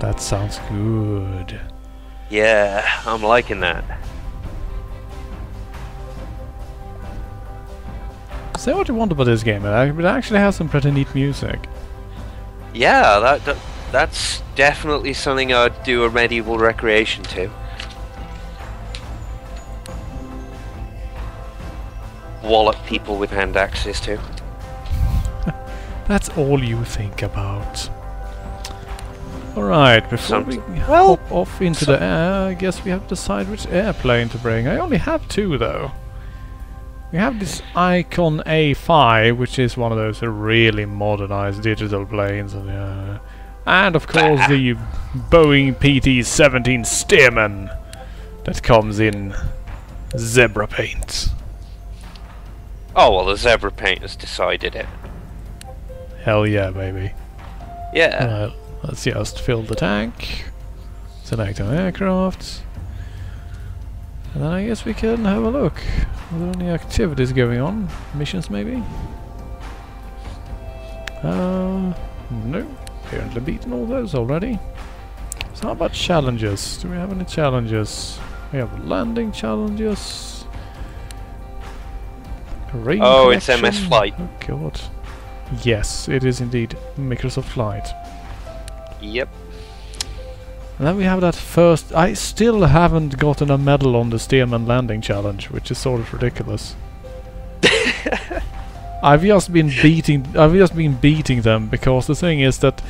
That sounds good. Yeah, I'm liking that. Say what you want about this game, it actually has some pretty neat music. Yeah, that's definitely something I'd do a medieval recreation to. Wallop people with hand axes too. That's all you think about. Alright, before we well, hop off into the air, I guess we have to decide which airplane to bring. I only have two though. We have this Icon A5, which is one of those really modernized digital planes, and of course the Boeing PT-17 Stearman that comes in zebra paint. Oh well, the zebra paint has decided it. Hell yeah, baby. Yeah. Let's just fill the tank, select our aircraft, and then I guess we can have a look. Are there any activities going on? Missions maybe? No. Apparently beaten all those already. So how about challenges? Do we have any challenges? We have landing challenges. Rain it's collection. MS Flight. Oh god. Yes, it is indeed Microsoft Flight. Yep. And then we have that first... I still haven't gotten a medal on the Stearman landing challenge, which is sort of ridiculous. I've just been beating them because the thing is that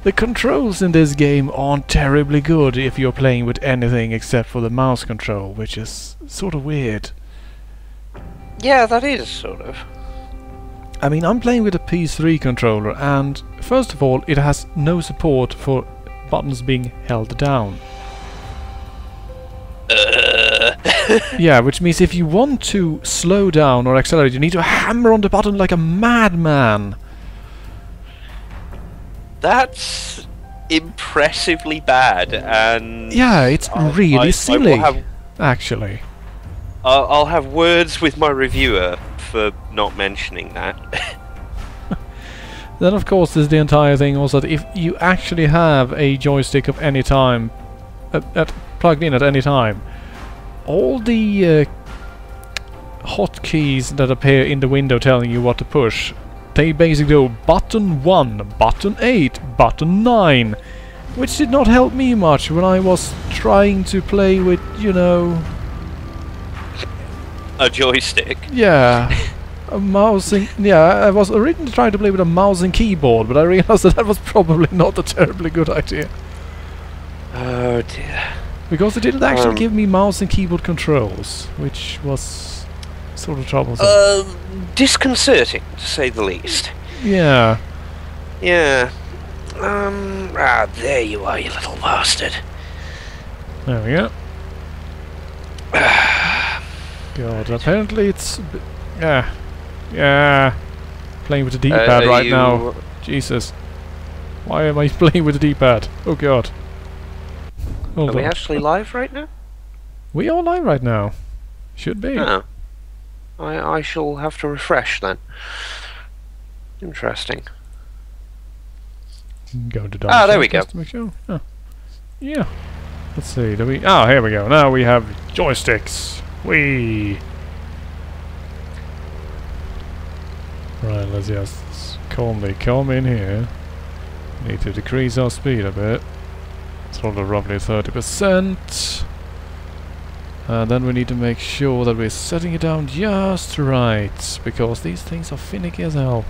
the controls in this game aren't terribly good if you're playing with anything except for the mouse control, which is sort of weird. Yeah, that is sort of. I mean, I'm playing with a PS3 controller, and first of all, it has no support for buttons being held down. Yeah, which means if you want to slow down or accelerate, you need to hammer on the button like a madman. That's impressively bad, and yeah, it's really silly, actually. I'll have words with my reviewer for not mentioning that. Then of course there's the entire thing also that if you actually have a joystick of any time plugged in at any time, all the hotkeys that appear in the window telling you what to push, they basically go button 1, button 8, button 9, which did not help me much when I was trying to play with, you know... a joystick? Yeah. A mouse and... yeah, I was originally trying to play with a mouse and keyboard, but I realized that was probably not a terribly good idea. Oh dear. Because it didn't actually give me mouse and keyboard controls, which was sort of troublesome. Disconcerting, to say the least. Yeah. Yeah. There you are, you little bastard. There we go. God, apparently it's... yeah. Playing with the D-pad right now. Jesus. Why am I playing with the D-pad? Oh god. Hold on. We actually live right now? We are live right now. Should be. Oh. I shall have to refresh then. Interesting. Go to there we go. To make sure. Oh. Yeah. Let's see. Do we? Oh, here we go. Now we have joysticks. Whee! Right, let's just calmly come in here. Need to decrease our speed a bit. Sort of roughly 30%. And then we need to make sure that we're setting it down just right, because these things are finicky as hell.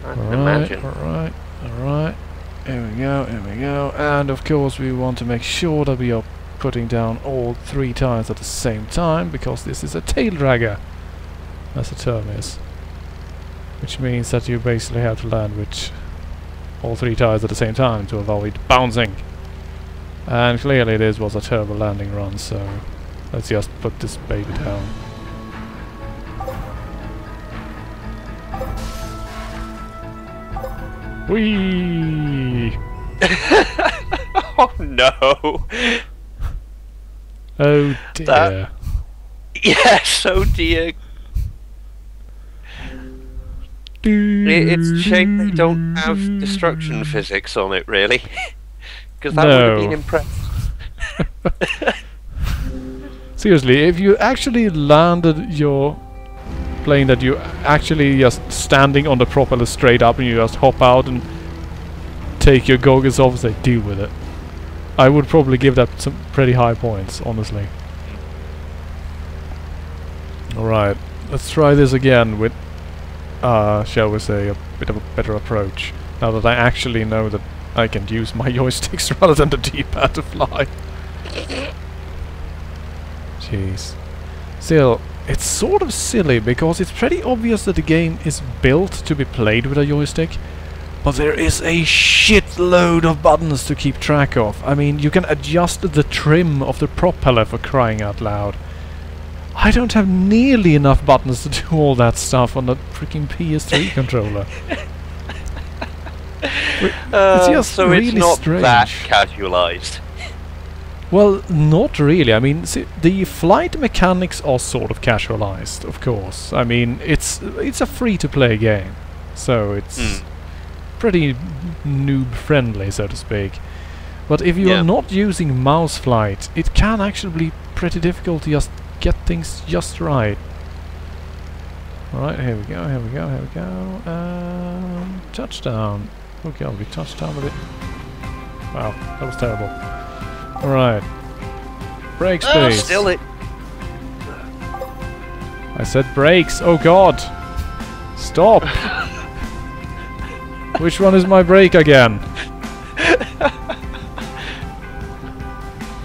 I can imagine. Alright. Here we go. And of course we want to make sure that we are putting down all 3 tires at the same time, because this is a tail dragger, as the term is. Which means that you basically have to land with all 3 tires at the same time to avoid bouncing. And clearly this was a terrible landing run, so let's just put this baby down. Whee! Oh no! Oh dear. Yes, oh dear. It's a shame they don't have destruction physics on it, really. Because that would have been impressive. Seriously, if you actually landed your plane that you actually just standing on the propeller straight up and you just hop out and take your goggles off and say, deal with it. I would probably give that some pretty high points, honestly. Alright, let's try this again with, shall we say, a bit of a better approach. Now that I actually know that I can use my joysticks rather than the D-pad to fly. Jeez. Still, it's sort of silly because it's pretty obvious that the game is built to be played with a joystick, but there is a shitload of buttons to keep track of. I mean, you can adjust the trim of the propeller for crying out loud. I don't have nearly enough buttons to do all that stuff on the freaking PS3 controller. It's just so really it's not strange. that casualized. Well, not really. I mean, see, the flight mechanics are sort of casualized, of course. I mean, it's a free-to-play game, so it's pretty noob-friendly, so to speak. But if you are not using mouse flight, it can actually be pretty difficult to just get things just right. Alright, here we go, here we go, here we go. Touchdown. Okay, we touchdown with it. Wow, that was terrible. Alright. Brakes, please. Still it. I said brakes. Oh god. Stop. Which one is my brake again?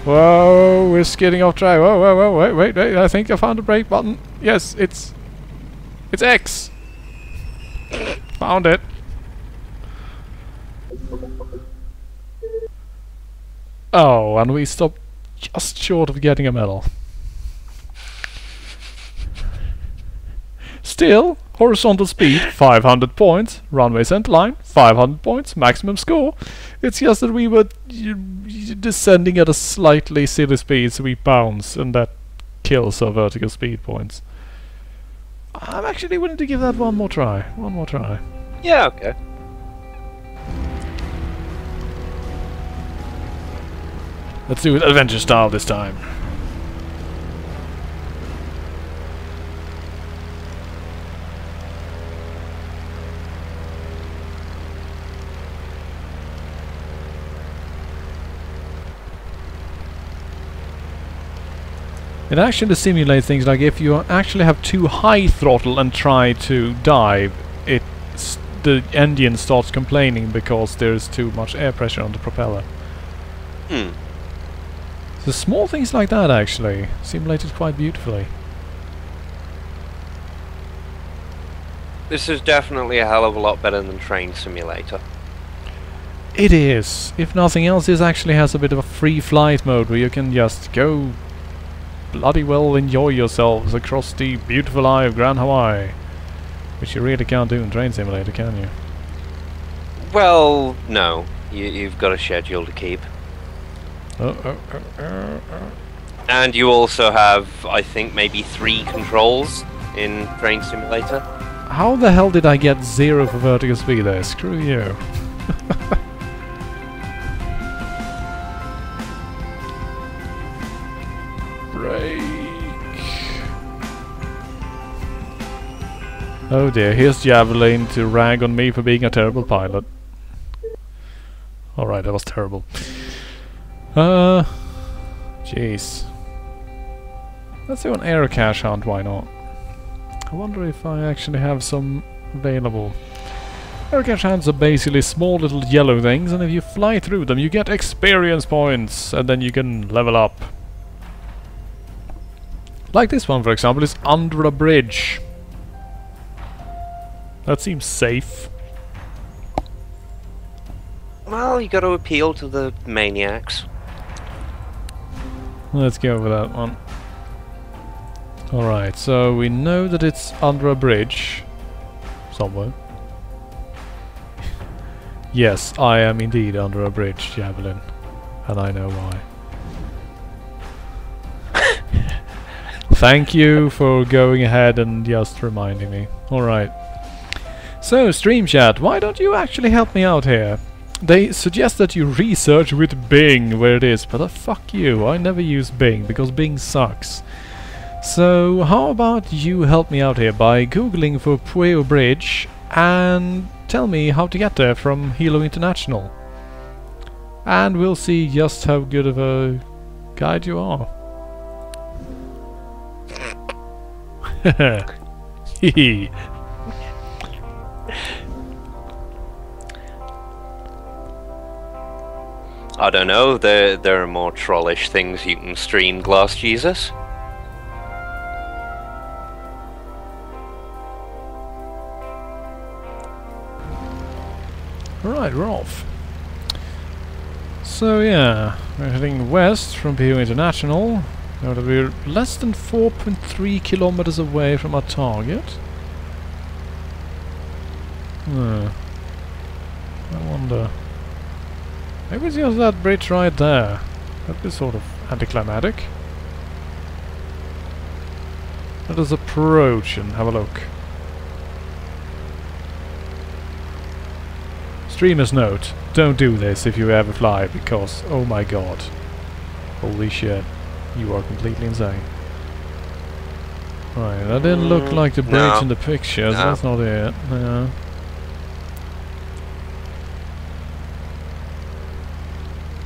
Whoa, we're skidding off track. Whoa, whoa, whoa, wait. I think I found the brake button. Yes, it's X. Found it. Oh, and we stopped just short of getting a medal. Still, horizontal speed, 500 points. Runway center line, 500 points. Maximum score. It's just that we were descending at a slightly silly speed, so we bounce, and that kills our vertical speed points. I'm actually willing to give that one more try. One more try. Yeah, okay. Let's do it adventure style this time. It actually simulates things like if you actually have too high throttle and try to dive, the engine starts complaining because there's too much air pressure on the propeller. So small things like that actually simulated quite beautifully. This is definitely a hell of a lot better than Train Simulator. It is. If nothing else, this actually has a bit of a free flight mode where you can just go bloody well enjoy yourselves across the beautiful eye of Grand Hawaii. Which you really can't do in Train Simulator, can you? Well, no. You've got a schedule to keep. And you also have, I think, maybe 3 controls in Train Simulator. How the hell did I get 0 for vertical speed there? Screw you. Brake. Oh dear, here's Javelin to rag on me for being a terrible pilot. Alright, that was terrible. Jeez. Let's do an air cache hunt, why not? I wonder if I actually have some available. Air cache hunts are basically small little yellow things, and if you fly through them you get experience points, and then you can level up. Like this one, for example, is under a bridge. That seems safe. Well, you got to appeal to the maniacs. Let's go with that one. Alright, so we know that it's under a bridge. Somewhere. Yes, I am indeed under a bridge, Javelin. And I know why. Thank you for going ahead and just reminding me. Alright. So, Stream Chat, why don't you actually help me out here? They suggest that you research with Bing where it is, but fuck you, I never use Bing because Bing sucks. So how about you help me out here by googling for Pueo Bridge and tell me how to get there from Hilo International. And we'll see just how good of a guide you are. Hehe. I don't know, there are more trollish things you can stream, Glass Jesus. Right, we're off. So yeah, we're heading west from Hilo International. Now that we're less than 4.3 kilometers away from our target. I wonder. Maybe it's just that bridge right there. That'd be sort of anticlimactic. Let us approach and have a look. Streamer's note. Don't do this if you ever fly, because, oh my god. Holy shit. You are completely insane. Right, that didn't look like the bridge in the pictures. No. That's not it. No.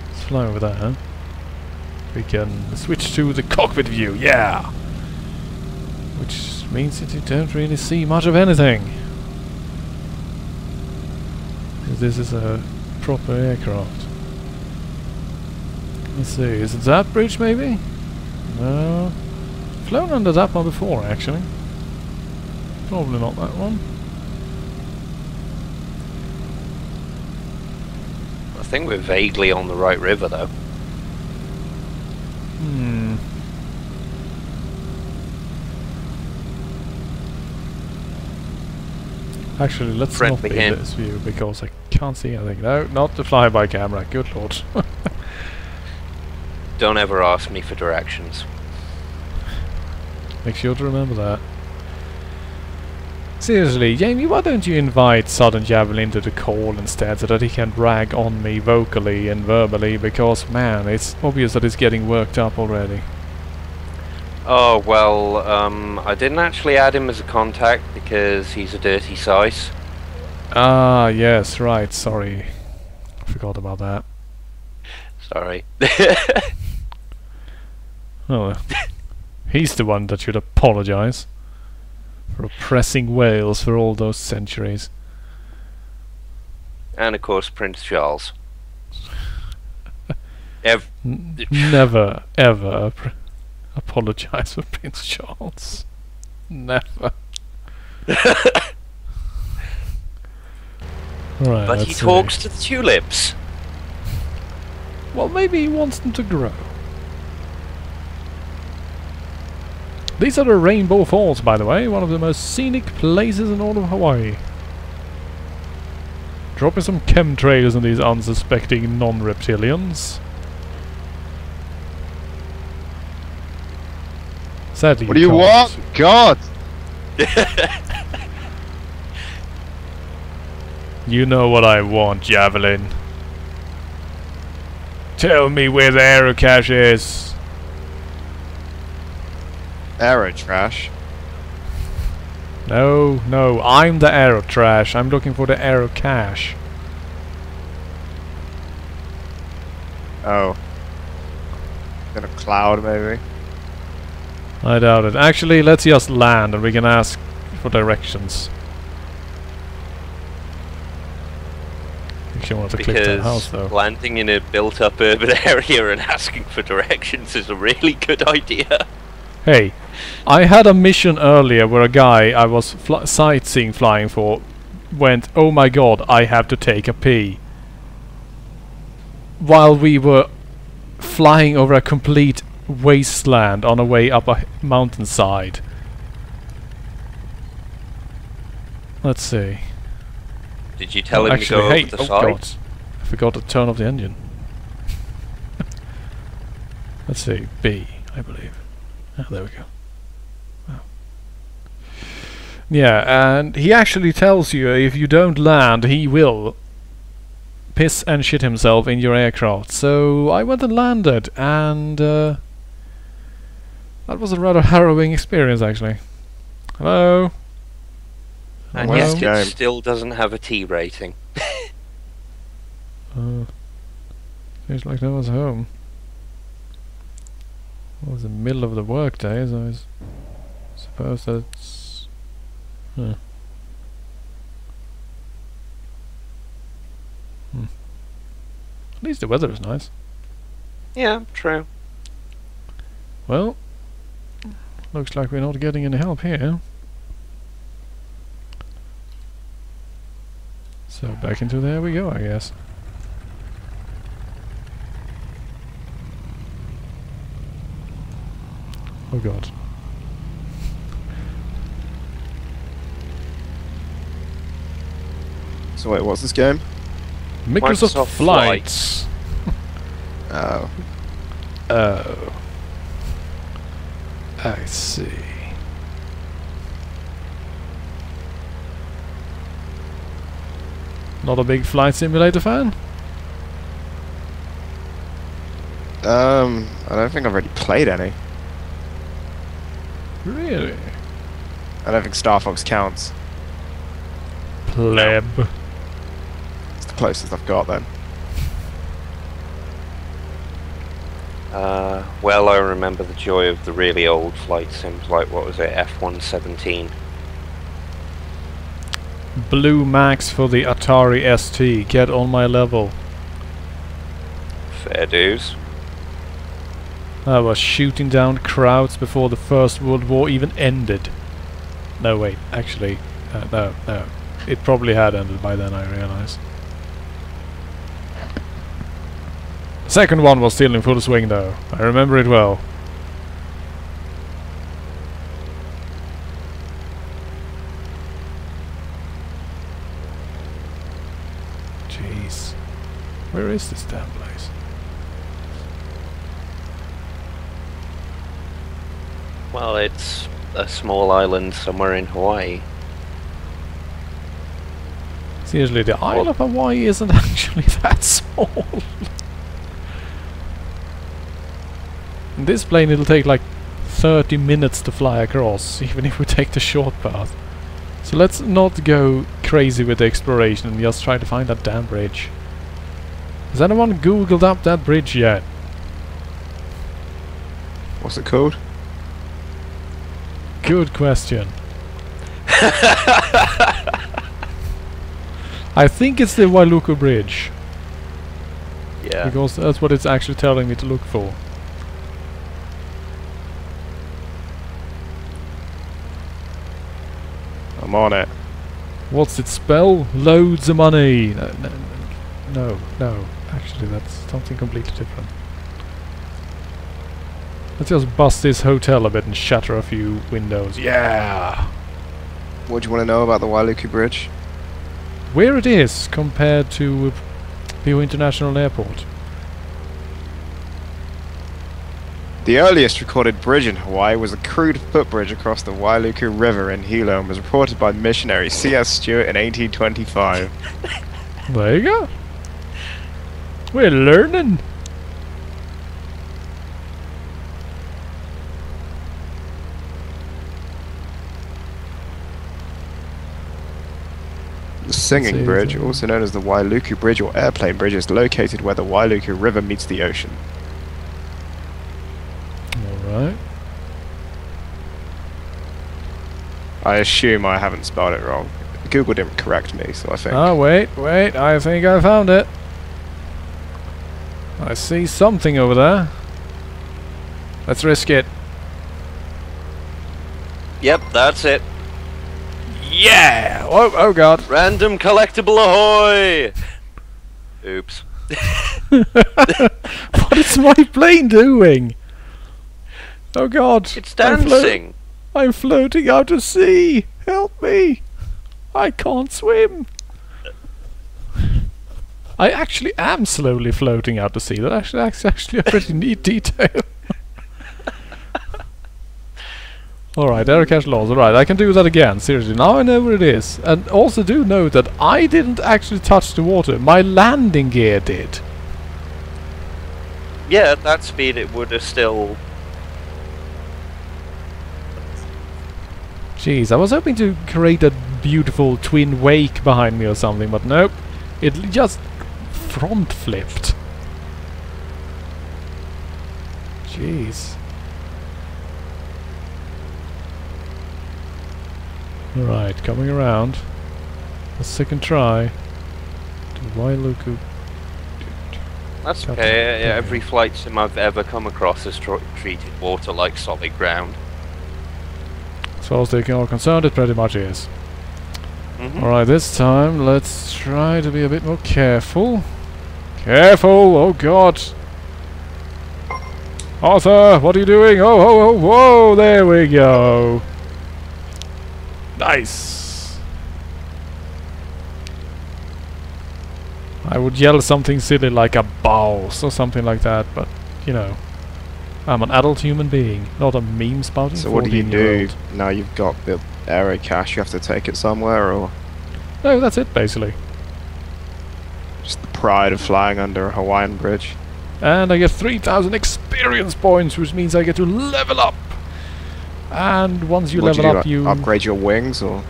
Let's fly over there. We can switch to the cockpit view, yeah! Which means that you don't really see much of anything. Because this is a proper aircraft. Let's see, is it that bridge maybe? No. Flown under that one before actually. Probably not that one. I think we're vaguely on the right river though. Actually, let's not be in this view because I can't see anything. No, not the flyby camera. Good lord. Don't ever ask me for directions. Make sure to remember that. Seriously, Jamie, why don't you invite Southern Javelin to the call instead so that he can rag on me vocally and verbally, because, man, it's obvious that he's getting worked up already. Oh, well, I didn't actually add him as a contact because he's a dirty size. Ah, yes, right, sorry. I forgot about that. Sorry. Oh, he's the one that should apologize for oppressing Wales for all those centuries. And of course Prince Charles. Never, ever apologize for Prince Charles. Never. Right, but he talks to the tulips. Well, maybe he wants them to grow. These are the Rainbow Falls, by the way, one of the most scenic places in all of Hawaii. Dropping some chemtrails on these unsuspecting non-reptilians. Sadly, what do you want? God! You know what I want, Javelin. Tell me where the aero cache is. Aero trash? No, no, I'm the aero trash. I'm looking for the aero cache. Oh. In a cloud, maybe? I doubt it. Actually, let's just land and we can ask for directions. Actually, I want to click that house though. Landing in a built-up urban area and asking for directions is a really good idea. Hey, I had a mission earlier where a guy I was sightseeing flying for went, oh my god, I have to take a pee. While we were flying over a complete wasteland on our way up a mountainside. Let's see. Did you tell him actually, to go hey, over the oh side? god, I forgot to turn off the engine. Let's see, B, I believe. Oh, there we go. Wow. Yeah, and he actually tells you if you don't land, he will piss and shit himself in your aircraft. So I went and landed, and that was a rather harrowing experience, actually. Hello? And Well, yes, Game. it still doesn't have a T rating. Seems like no one's home. Well, it's the middle of the workday, so I suppose that's... Huh. At least the weather is nice. Yeah, true. Well, looks like we're not getting any help here. So back into there we go, I guess. Oh god. So wait, what's this game? Microsoft Flights. Flights. Oh. Oh. I see. Not a big flight simulator fan? I don't think I've already played any. Really? I don't think Star Fox counts. Pleb. It's the closest I've got then. Well, I remember the joy of the really old flight sims, like, what was it, F-117. Blue Max for the Atari ST. Get on my level. Fair dues. I was shooting down crowds before the First World War even ended. No, wait, actually, no. It probably had ended by then, I realize. The second one was still in full swing, though. I remember it well. Jeez. Where is this damn place? Well, it's a small island somewhere in Hawaii. Seriously, the Isle of Hawaii isn't actually that small. In this plane it'll take like 30 minutes to fly across, even if we take the short path. So let's not go crazy with the exploration and just try to find that damn bridge. Has anyone googled up that bridge yet? What's it called? Good question. I think it's the Wailuku Bridge, Yeah. because that's what it's actually telling me to look for. I'm on it. What's it spell? Loads of money. No. Actually, that's something completely different. Let's just bust this hotel a bit and shatter a few windows. Yeah! What do you want to know about the Wailuku Bridge? Where it is compared to Pio International Airport. The earliest recorded bridge in Hawaii was a crude footbridge across the Wailuku River in Hilo and was reported by missionary C.S. Stewart in 1825. There you go. We're learning. The Singing see, Bridge, so- also known as the Wailuku Bridge or Airplane Bridge, is located where the Wailuku River meets the ocean. Alright. I assume I haven't spelled it wrong. Google didn't correct me, so I think... Ah, wait, I think I found it. I see something over there. Let's risk it. Yep, that's it. Yeah! Oh god. Random collectible ahoy! Oops. What is my plane doing? Oh god. It's dancing. I'm floating out to sea. Help me. I can't swim. I actually am slowly floating out to sea. That's actually a pretty neat detail. Alright, error cache loss. Alright, I can do that again. Seriously, now I know where it is. And also do note that I didn't actually touch the water. My landing gear did. Yeah, at that speed it would have still... Jeez, I was hoping to create a beautiful twin wake behind me or something, but nope. It just front flipped. Jeez. Alright, coming around. A second try. To Wailuku. That's okay, yeah, every flight sim I've ever come across has treated water like solid ground. As far as they are concerned, it pretty much is. Mm-hmm. Alright, this time let's try to be a bit more careful. Careful! Oh god! Arthur, what are you doing? Oh, oh, oh, whoa! There we go! Nice! I would yell something silly like a boss or something like that, but, you know. I'm an adult human being, not a meme spouting. So what do you do now you've got the error cache? You have to take it somewhere, or...? No, that's it, basically. Just the pride of flying under a Hawaiian bridge. And I get 3,000 experience points, which means I get to level up. And once you level up, you upgrade your wings, or?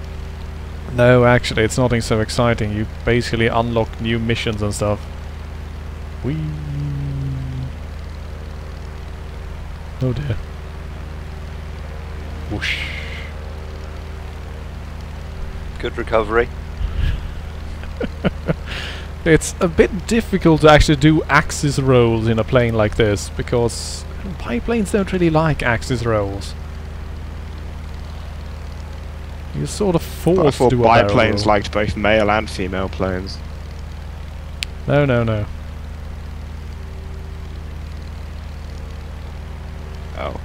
No, actually, it's nothing so exciting. You basically unlock new missions and stuff. Whee! Oh dear. Whoosh. Good recovery. It's a bit difficult to actually do axis rolls in a plane like this, because biplanes don't really like axis rolls. You're sort of forced to do a barrel biplanes roll. liked both male and female planes. No, no, no. Oh.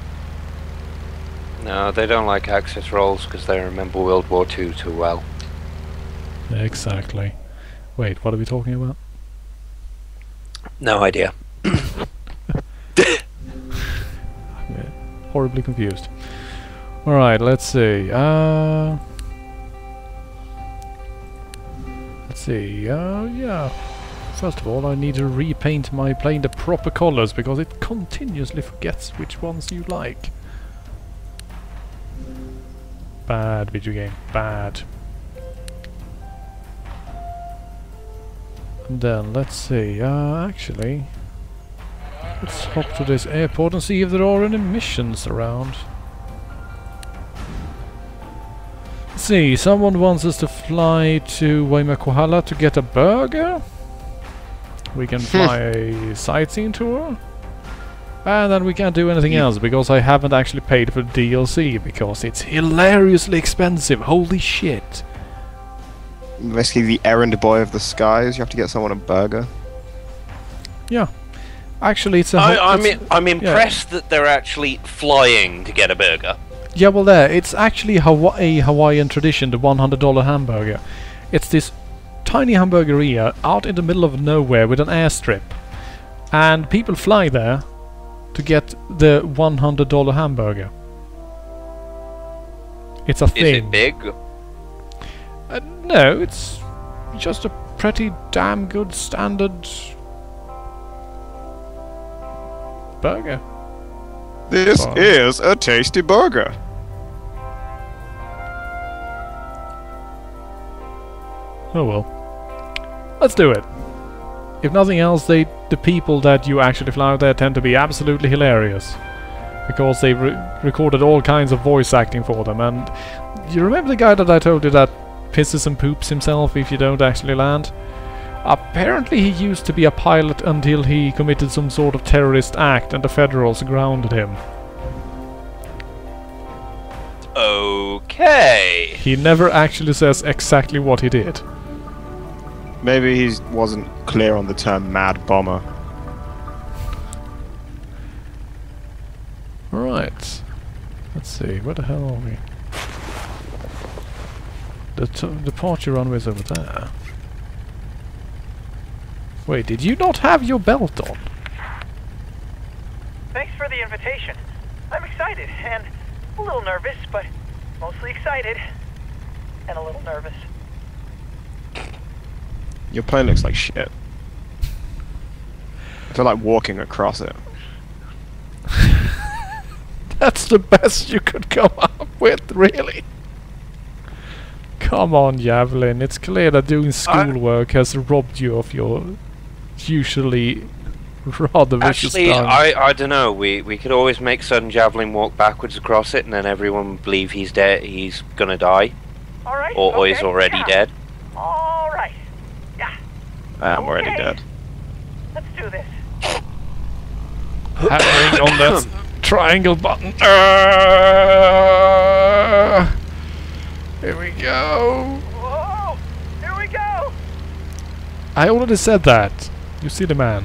No, they don't like access rolls because they remember World War II too well. Exactly. Wait, what are we talking about? No idea. Yeah, horribly confused. Alright, let's see. Let's see. Yeah. First of all, I need to repaint my plane the proper colors because it continuously forgets which ones you like. Bad video game. Bad. And then, let's see. Actually, let's hop to this airport and see if there are any missions around. Let's see, someone wants us to fly to Waimakuhala to get a burger. We can fly a sightseeing tour. And then we can't do anything else because I haven't actually paid for DLC because it's hilariously expensive. Holy shit. Basically the errand boy of the skies. You have to get someone a burger. Yeah. Actually, it's a... I'm impressed that they're actually flying to get a burger. Yeah, well there, it's actually a Hawaiian tradition, the $100 hamburger. It's this tiny hamburgeria out in the middle of nowhere with an airstrip. And people fly there to get the $100 hamburger. It's a thing. Is it big? No, it's just a pretty damn good standard burger. This is a tasty burger. Oh well. Let's do it. If nothing else, the people that you actually fly out there tend to be absolutely hilarious. Because they recorded all kinds of voice acting for them. And you remember the guy that I told you that pisses and poops himself if you don't actually land? Apparently he used to be a pilot until he committed some sort of terrorist act and the Federals grounded him. Okay. He never actually says exactly what he did. Maybe he wasn't clear on the term mad bomber. Alright. Let's see, where the hell are we? The departure runway is over there. Wait, did you not have your belt on? Thanks for the invitation. I'm excited, and A little nervous, but mostly excited. And a little nervous. Your plane looks like shit. I feel like walking across it. That's the best you could come up with, really? Come on, Javelin. It's clear that doing schoolwork has robbed you of your usually rather vicious Actually, style. I don't know. We could always make sudden Javelin walk backwards across it, and then everyone believe he's dead. He's gonna die, Alright. or he's already dead. Alright. Yeah. I'm already Okay. dead. Let's do this. Hammering on that triangle button. Here we go. Whoa! Here we go! I already said that. You see the man.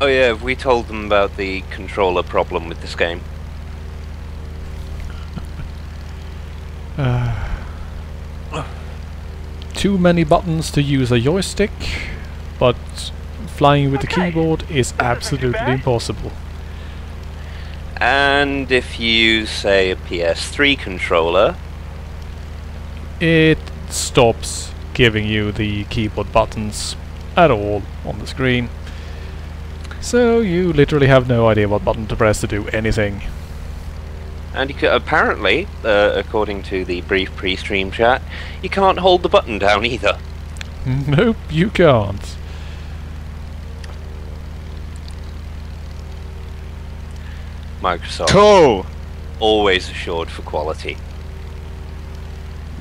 Oh yeah, we told them about the controller problem with this game. Too many buttons to use a joystick, but flying with the Okay. keyboard is isn't too absolutely bad. impossible. And if you use, say, a PS3 controller, It stops giving you the keyboard buttons at all on the screen. So you literally have no idea what button to press to do anything. and you could, apparently, according to the brief pre-stream chat, you can't hold the button down either. Nope, you can't. Microsoft, Cool! always assured for quality.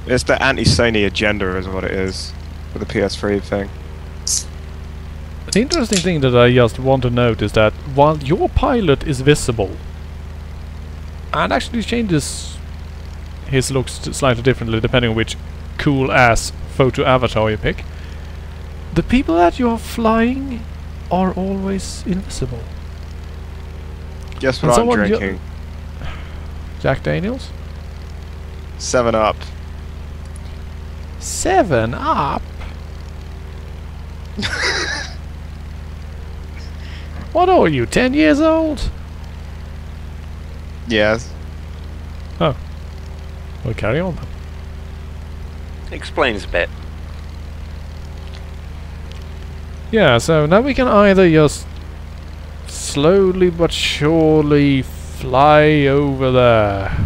It's the anti-Sony agenda is what it is. For the PS3 thing. The interesting thing that I just want to note is that while your pilot is visible, and actually changes his looks slightly differently depending on which cool-ass photo avatar you pick, the people that you are flying are always invisible. Guess And what I'm someone ju- drinking? Jack Daniels? 7 Up. 7 Up? What are you, 10 years old? Yes. Well, carry on then. Explains a bit. Yeah, so now we can either just slowly but surely fly over there.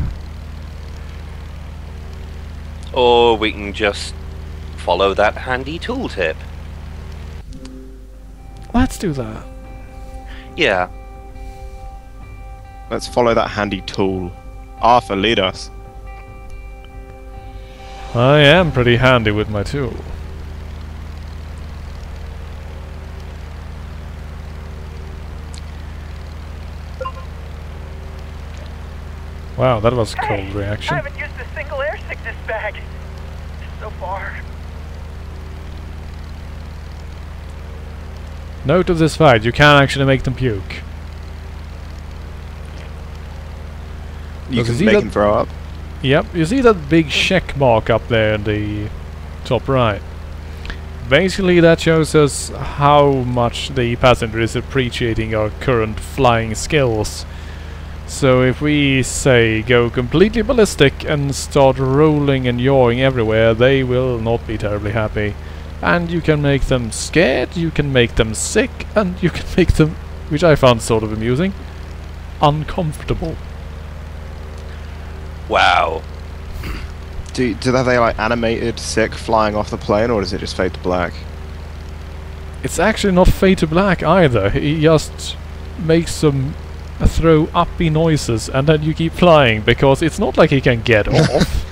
Or we can just follow that handy tooltip. Let's do that. Yeah. Let's follow that handy tool. Arthur, lead us. I am pretty handy with my tool. Wow, that was a cold I reaction. haven't used a single air sickness bag so far. Note of this fight, you can actually make them puke. You Does can he see make that- him throw up. Yep, you see that big check mark up there in the top right? Basically that shows us how much the passenger is appreciating our current flying skills. So if we, say, go completely ballistic and start rolling and yawing everywhere, they will not be terribly happy. And you can make them scared, you can make them sick, and you can make them, which I found sort of amusing, uncomfortable. Wow. Do they like animated sick flying off the plane, or does it just fade to black? It's actually not fade to black either. He just makes them throw uppy noises and then you keep flying because it's not like he can get off.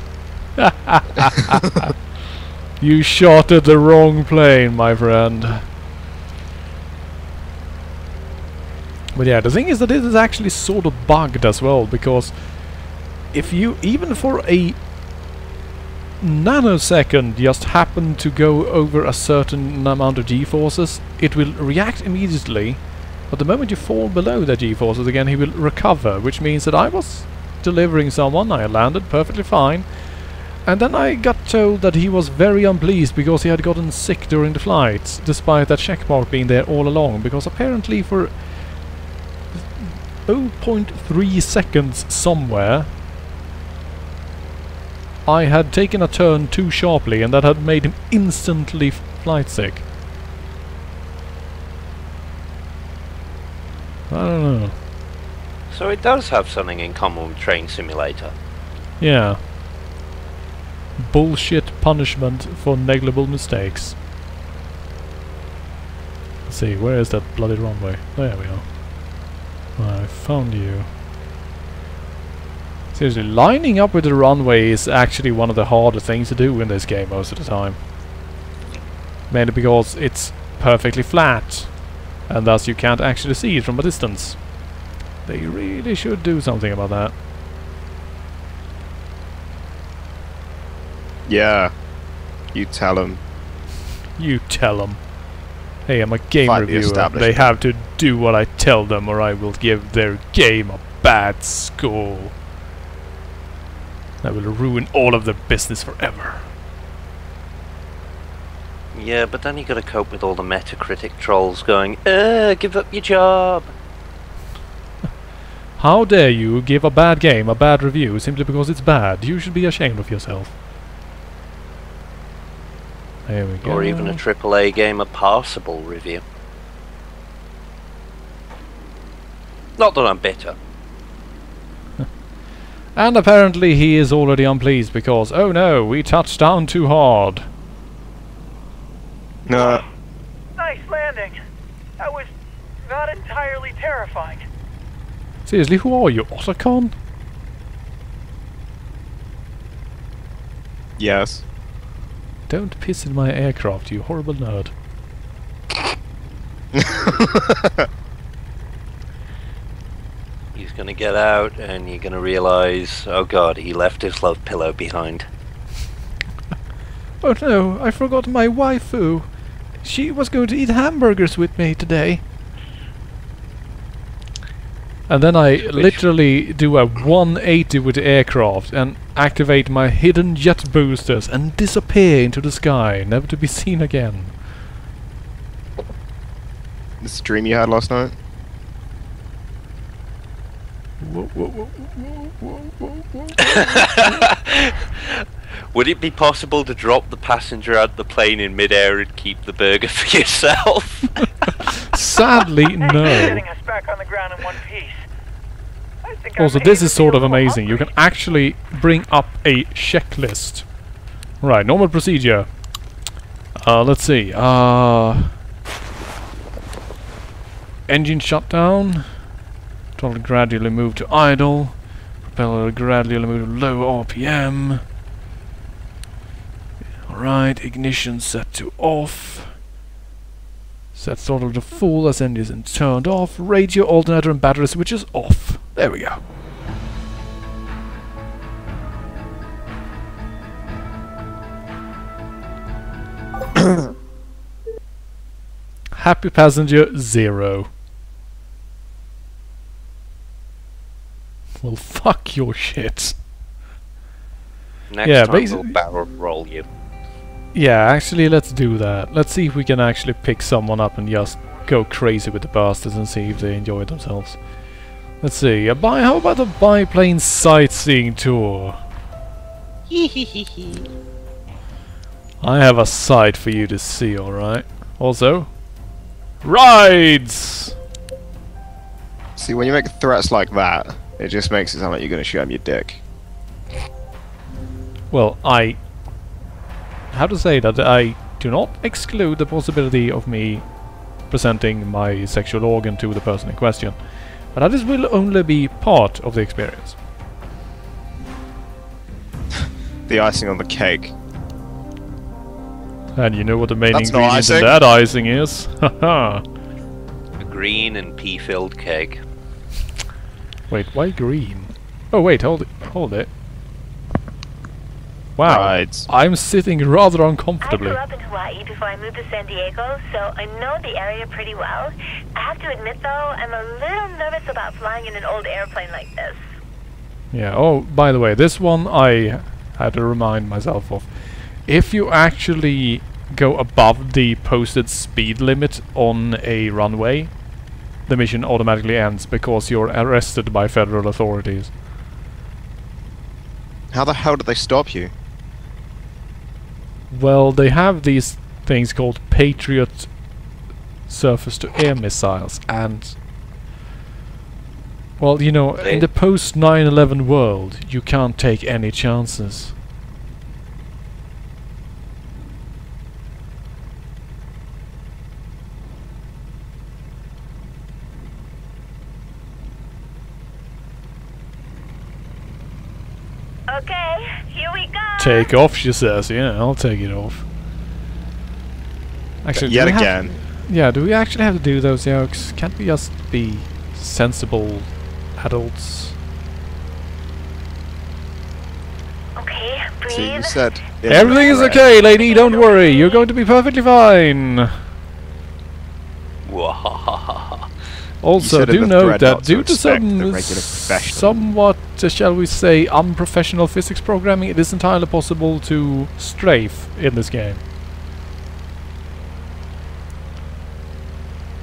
You shot at the wrong plane, my friend. But yeah, the thing is that it is actually sort of bugged as well, because if you, even for a nanosecond, just happen to go over a certain amount of g-forces, it will react immediately, but the moment you fall below the g-forces again, he will recover, which means that I was delivering someone, I landed perfectly fine, and then I got told that he was very unpleased because he had gotten sick during the flight, despite that checkmark being there all along, because apparently for 0.3 seconds somewhere, I had taken a turn too sharply, and that had made him instantly flight sick. I don't know. So it does have something in common with Train Simulator. Yeah. Bullshit punishment for negligible mistakes. Let's see, where is that bloody runway? There we are. I found you. Seriously, lining up with the runway is actually one of the harder things to do in this game most of the time. Mainly because it's perfectly flat, and thus you can't actually see it from a distance. They really should do something about that. Yeah. You tell them. You tell them. Hey, I'm a game Fight the reviewer. They have to do what I tell them, or I will give their game a bad score. That will ruin all of their business forever. Yeah, but then you gotta cope with all the Metacritic trolls going, give up your job! How dare you give a bad game a bad review simply because it's bad? You should be ashamed of yourself. There we go. Or even a AAA game a passable review. Not that I'm bitter. And apparently he is already unpleased because, oh no, we touched down too hard. No. Nice landing. That was not entirely terrifying. Seriously, who are you, Otacon? Yes. Don't piss in my aircraft, you horrible nerd. He's gonna get out and you're gonna realise, oh god, he left his love pillow behind. Oh no, I forgot my waifu. She was going to eat hamburgers with me today. And then I literally do a 180 with the aircraft and activate my hidden jet boosters and disappear into the sky, never to be seen again. This is a dream you had last night? Would it be possible to drop the passenger out the plane in midair and keep the burger for yourself? Sadly, no. Getting us back on the ground in one piece. I think Also, I'm this aiming is to sort be of a little amazing. You can hungry. actually bring up a checklist. Right, normal procedure. Let's see. Engine shutdown. Throttle gradually move to idle. Propeller gradually move to low RPM. Alright, ignition set to off. Set throttle to full as engine is turned off. Radio, alternator and battery switches off. There we go. Happy passenger 0. Well, fuck your shit. Next Yeah, time we'll basically- barrel roll you. Yeah, actually, let's do that. Let's see if we can actually pick someone up and just go crazy with the bastards and see if they enjoy themselves. Let's see. How about a biplane sightseeing tour? I have a sight for you to see, alright? Also, rides! See, when you make threats like that, it just makes it sound like you're going to show him your dick. Well, I have to say that I do not exclude the possibility of me presenting my sexual organ to the person in question. But that will only be part of the experience. The icing on the cake. And you know what the main That's no ingredient in icing. that icing is? Haha! A green and pea-filled keg. Wait, why green? Oh wait, hold it. Wow, Rides. I'm sitting rather I uncomfortably. grew up in Hawaii before I moved to San Diego, so I know the area pretty well. I have to admit, though, I'm a little nervous about flying in an old airplane like this. Yeah, oh, by the way, this one I had to remind myself of. If you actually go above the posted speed limit on a runway, the mission automatically ends because you're arrested by federal authorities. How the hell did they stop you? Well, they have these things called Patriot surface-to-air missiles, and well, you know, in the post 9/11 world, you can't take any chances. Okay, here we go. Take off, she says. Yeah, I'll take it off. Actually, Yet do we again. yeah, do we actually have to do those jokes? Can't we just be sensible adults? Okay, breathe. See, you said... Everything is okay, lady, don't worry. You're going to be perfectly fine. Wahahaha. Also, said in do the note thread that not to due to expect the some regular professional. somewhat, shall we say, unprofessional physics programming, it is entirely possible to strafe in this game.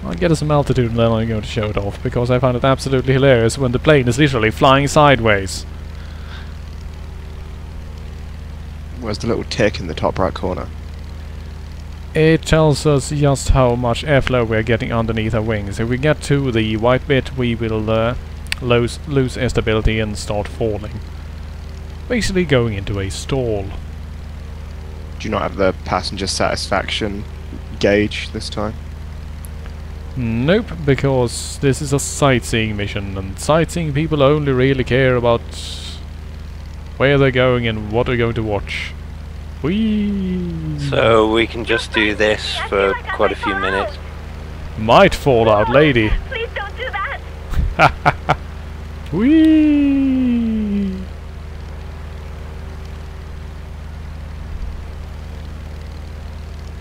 I'll get us some altitude and then I'm going to show it off, because I find it absolutely hilarious when the plane is literally flying sideways. Where's the little tick in the top right corner? It tells us just how much airflow we're getting underneath our wings. If we get to the white bit, we will lose air stability and start falling. Basically going into a stall. Do you not have the passenger satisfaction gauge this time? Nope, because this is a sightseeing mission, and sightseeing people only really care about where they're going and what they're going to watch. Whee! So we can just do this for quite a few minutes. Might fall out, lady. Please don't do that. Whee!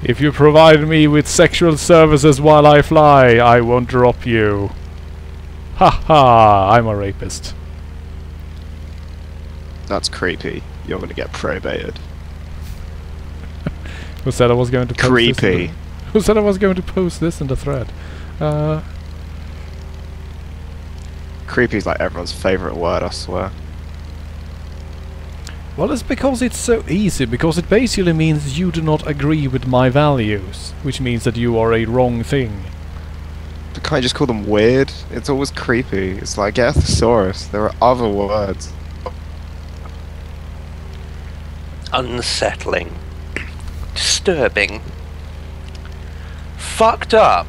If you provide me with sexual services while I fly, I won't drop you. Ha ha! I'm a rapist. That's creepy. You're gonna get probated. Who said I was going to post this in Creepy. the, who said I was going to post this in the thread? Creepy is like everyone's favourite word, I swear. Well, it's because it's so easy, because it basically means you do not agree with my values, which means that you are a wrong thing. But can't you just call them weird? It's always creepy. It's like, get a thesaurus. There are other words. Unsettling. Disturbing. Fucked up.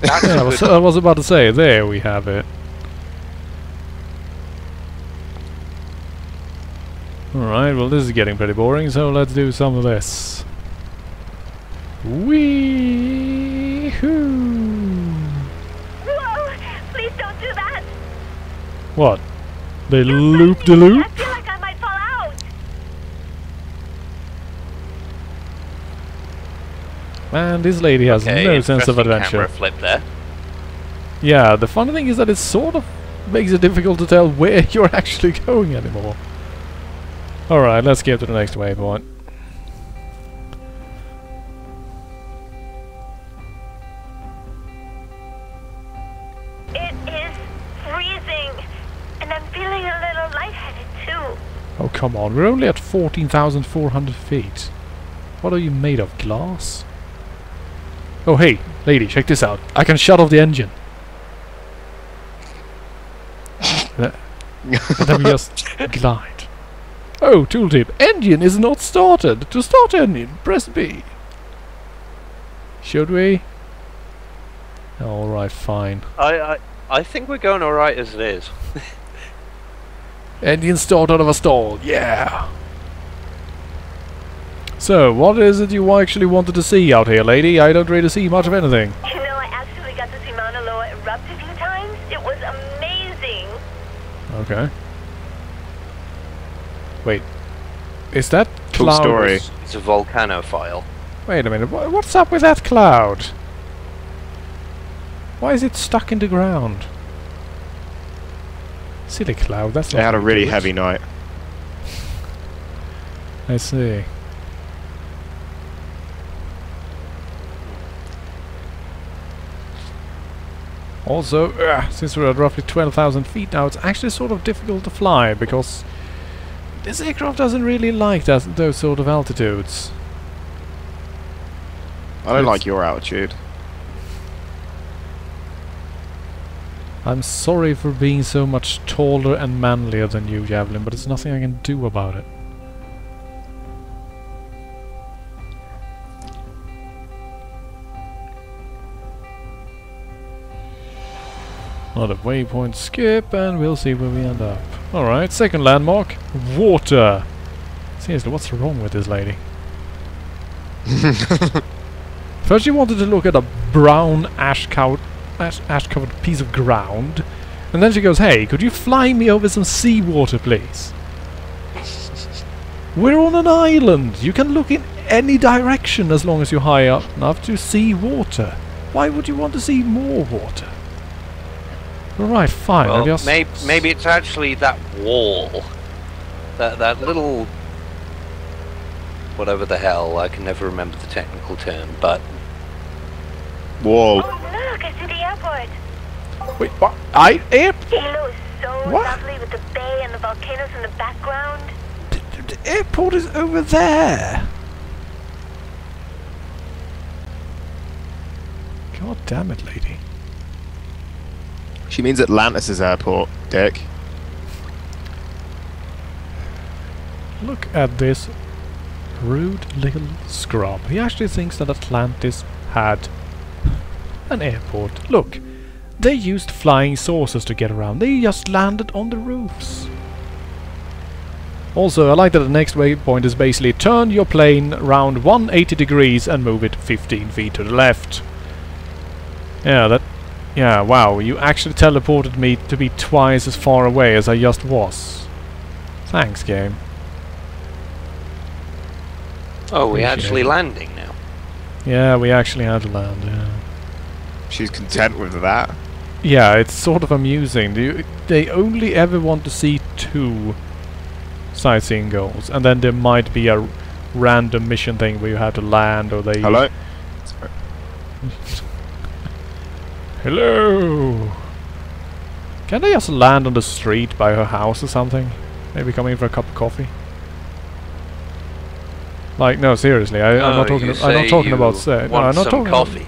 That's Yeah, a good I was about to say, there we have it. Alright, well this is getting pretty boring, so let's do some of this. Wee-hoo! Whoa! Please don't do that. What? They Don't loop let the me. loop? I feel like I might fall out. Man, this lady has Okay, no sense of interesting adventure. camera flip there. Yeah, the funny thing is that it sort of makes it difficult to tell where you're actually going anymore. Alright, let's get to the next waypoint. It is freezing, and I'm feeling a little lightheaded too. Oh, come on, we're only at 14,400 feet. What are you made of, glass? Oh, hey, lady, check this out. I can shut off the engine. And then we just glide. Oh, tooltip. Engine is not started. To start engine, press B. Should we? Alright, fine. I think we're going alright as it is. Engine start out of a stall. Yeah. So, what is it you actually wanted to see out here, lady? I don't really see much of anything. You know, I actually got to see Mauna Loa erupt a few times. It was amazing. Okay. Wait. Is that Cool cloud? story. It's a volcano file. Wait a minute. What's up with that cloud? Why is it stuck in the ground? Silly cloud. That's They not had a gonna really do it. heavy night. I see. Also, since we're at roughly 12,000 feet now, it's actually sort of difficult to fly because this aircraft doesn't really like those sort of altitudes. I don't like your altitude. I'm sorry for being so much taller and manlier than you, Javelin, but there's nothing I can do about it. Another waypoint skip, and we'll see where we end up. Alright, second landmark. Water! Seriously, what's wrong with this lady? First she wanted to look at a brown ash-covered piece of ground, and then she goes, hey, could you fly me over some seawater, please? We're on an island! You can look in any direction as long as you're high up enough to see water. Why would you want to see more water? Alright, fine. Well, maybe it's actually that wall. That little... whatever the hell, I can never remember the technical term, but... Whoa. Oh, look, I see the airport. Wait, what? Hilo is so What? lovely with the bay and the volcanoes in the background. The airport is over there! God damn it, lady. She means Atlantis' airport, Dick. Look at this rude little scrub. He actually thinks that Atlantis had an airport. Look, they used flying saucers to get around. They just landed on the roofs. Also, I like that the next waypoint is basically turn your plane around 180 degrees and move it 15 feet to the left. Yeah, wow, you actually teleported me to be twice as far away as I just was. Thanks, game. Oh, we're Appreciate actually it. landing now. Yeah, we actually had to land, yeah. She's content with that. Yeah, it's sort of amusing. They only ever want to see 2 sightseeing goals, and then there might be a random mission thing where you have to land, or they... Hello? Hello! Can they just land on the street by her house or something? Maybe come in for a cup of coffee? Like, no, seriously, I'm not talking about sex. No, I'm not talking coffee.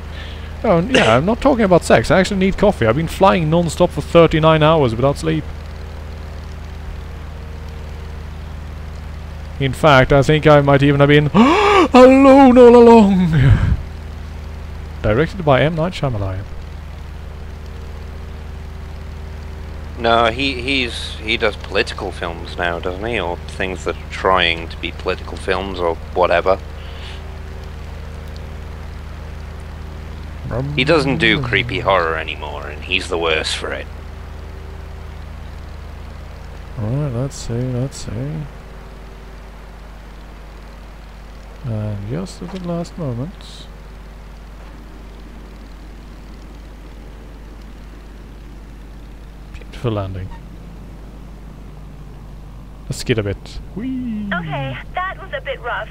Oh, yeah, I'm not talking about sex. I actually need coffee. I've been flying non-stop for 39 hours without sleep. In fact, I think I might even have been alone all along. Directed by M. Night Shyamalan. No, he does political films now, doesn't he? Or things that are trying to be political films or whatever. He doesn't do creepy horror anymore, and he's the worst for it. Alright, let's see. And just at the last moment... Beautiful landing. Let's skid a bit. Whee! Okay, that was a bit rough.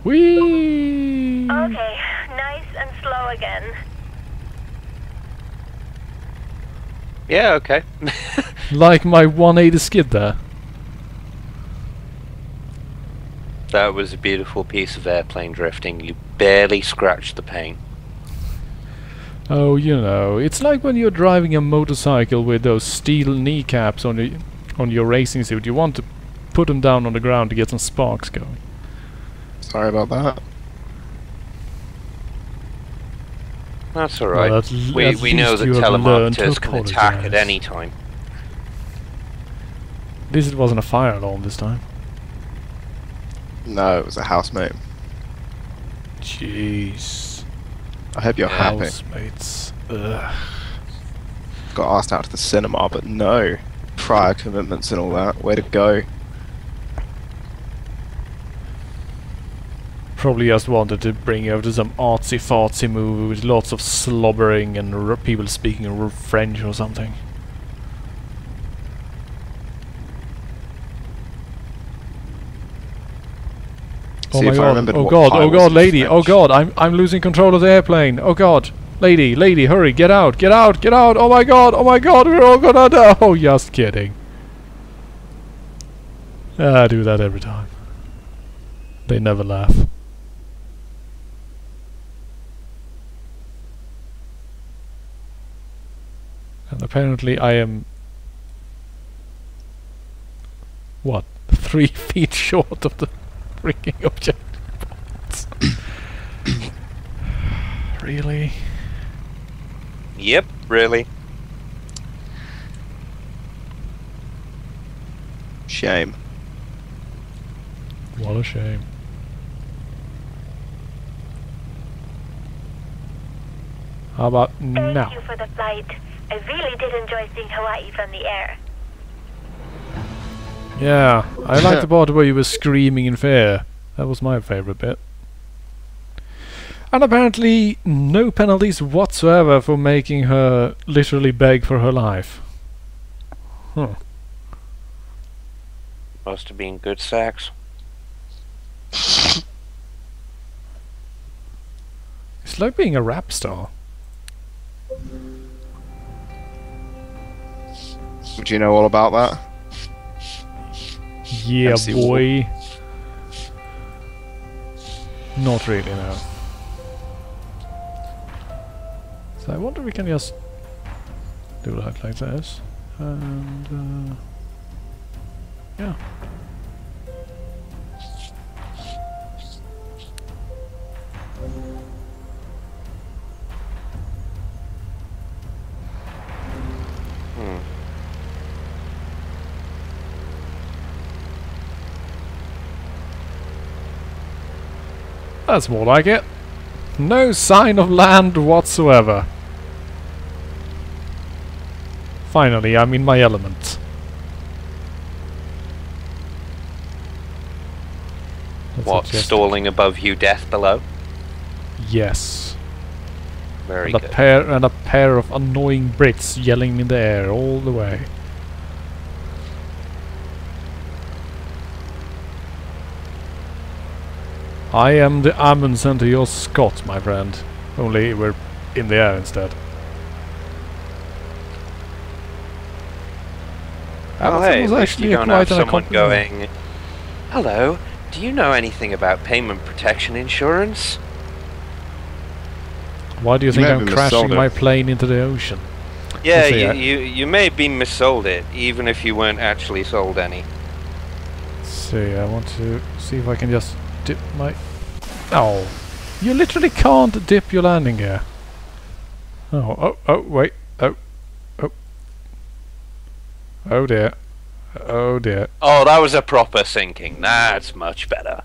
Whee! Okay, nice and slow again. Yeah, okay. Like my 180 skid there. That was a beautiful piece of airplane drifting. You barely scratched the paint. Oh, you know, it's like when you're driving a motorcycle with those steel kneecaps on your racing suit. You want to put them down on the ground to get some sparks going. Sorry about that. That's alright. Well, we know that telemarketers can attack at any time. At least it wasn't a fire alarm this time. No, it was a housemate. Jeez. I hope you're happy. Housemates. Ugh. Got asked out to the cinema, but no. Prior commitments and all that. Way to go. Probably just wanted to bring you over to some artsy-fartsy movie with lots of slobbering and people speaking French or something. Oh See my if I god, remembered oh what god, pie oh was god, in lady, oh French. god, I'm losing control of the airplane, oh god. Lady, lady, hurry, get out, get out, get out! Oh my god, we're all gonna die! Oh, just kidding. I do that every time. They never laugh. And apparently I am... what? 3 feet short of the freaking objective points. Really? Yep, really. Shame. What a shame. How about now? Thank you for the flight. I really did enjoy seeing Hawaii from the air. Yeah, I liked the part where you were screaming in fear. That was my favorite bit. And apparently no penalties whatsoever for making her literally beg for her life. Huh. Must have been good sex. It's like being a rap star. Do you know all about that? Yeah, MC boy. Not really, no. So I wonder if we can just do that like this. And yeah. That's more like it. No sign of land whatsoever. Finally, I'm in my element. That's What, suggested. stalling above you, death below? Yes. Very And good. a pair of annoying Brits yelling in the air all the way. I am the Amundsen to your Scott, my friend. Only we're in the air instead. Oh, Amundsen hey, was at least actually you don't quite have an someone accomplishment. going, hello, do you know anything about payment protection insurance? Why do you think may have I'm been crashing missold it. my plane into the ocean? Yeah, see, you may have been missold it, even if you weren't actually sold any. Let's see, I want to see if I can just dip my... Oh! You literally can't dip your landing gear. Oh, wait. Oh. Oh dear. Oh dear. Oh, that was a proper sinking. That's much better.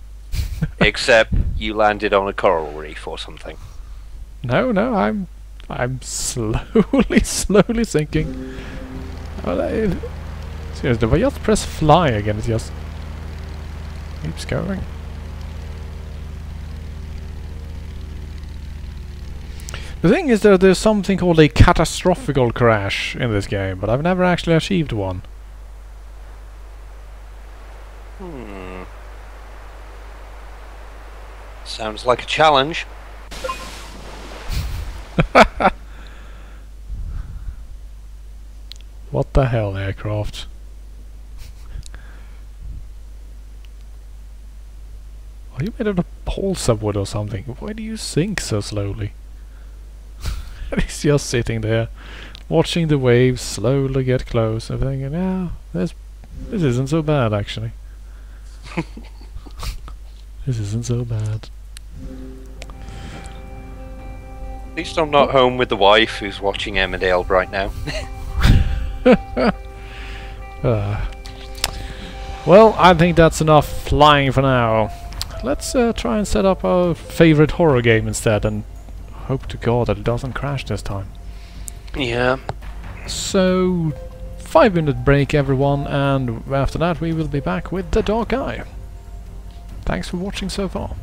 Except you landed on a coral reef or something. No, I'm slowly sinking. Well, seriously, if I just press fly again, it just keeps going. The thing is that there's something called a catastrophical crash in this game, but I've never actually achieved one. Sounds like a challenge. What the hell, aircraft? Are you made out of balsa wood or something? Why do you sink so slowly? And he's just sitting there, watching the waves slowly get close and thinking, yeah, this isn't so bad actually. This isn't so bad. At least I'm not home with the wife who's watching Emmerdale right now. Well, I think that's enough flying for now. Let's try and set up our favorite horror game instead and hope to God that it doesn't crash this time. Yeah. So, 5-minute break everyone, and after that we will be back with The Dark Eye. Thanks for watching so far.